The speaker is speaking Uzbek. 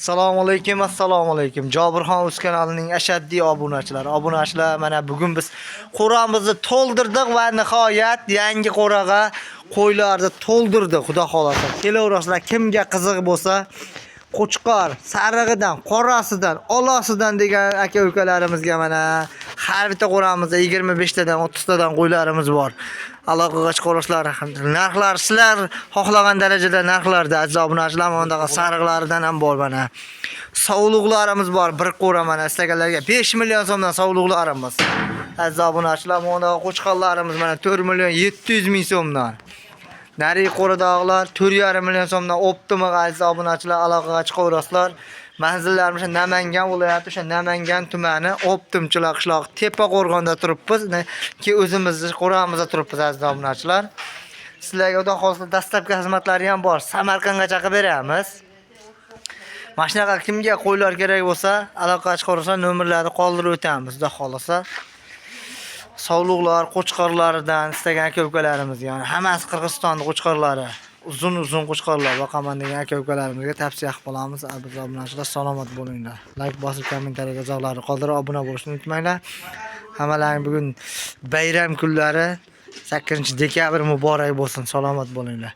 Assalomu alaykum, assalomu alaykum. Jobirxon o'z kanalining ashaddiy obunachilar, mana bugun biz qo'ramizni to'ldirdik va nihoyat yangi qo'raga qo'ylarni to'ldirdik. Xudo xolasa. Kelaverasizlar, kimga qiziq bo'lsa, qo'chqor, sarig'idan, qorasidan, olasidan degan aka-ukalarimizga mana har bitta qo'ramizda 25 tadan, 30 tadan qo'ylarimiz bor. Aloqaga chiqarishlar, narxlar sizlar xohlagan darajada narxlarda aziz obunachilar, mana sariqlaridan ham bor mana. Sovluqlarimiz bor, bir qo'ra mana istaganlarga 5 million so'mdan sovluqlarimiz. Aziz obunachilar, mana qo'chqorlarimiz mana 4 million 700 ming so'mdan. Nari qo'radog'lar 4,5 million so'mdan optimi aziz obunachilar, aloqaga chiqaverasizlar. Manzillarimiz Namangan viloyati, o'sha Namangan tumani Optimchilar qishlog'i Tepaqo'rg'onda turibmiz. Ki o'zimizni qo'ramizda turibmiz aziz obunachilar. Sizlarga xudo xolsa dastlabki xizmatlari ham bor. Samarqandgacha qilib beramiz. Mana shunaqa kimga qo'ylar kerak bo'lsa, aloqaga chiqarsa nomerlarni qoldirib o'tamiz, xudo xolsa. Sovluqlar, qo'chqorlaridan istagan aka-ukalarimiz, ya'ni hammasi Qirg'izistonning qo'chqorlari. Uzun qo'chqorlar boqaman degan aka-ukalarimizga tavsiya qilib qolamiz. Aziz obunachilar, salomat bo'linglar. Like bosib, kommentariyaga izohlarni qoldirib, obuna bo'lishni unutmanglar. Hammalarning bugun bayram kunlari 8 dekabr muborak bo'lsin. Salomat bo'linglar.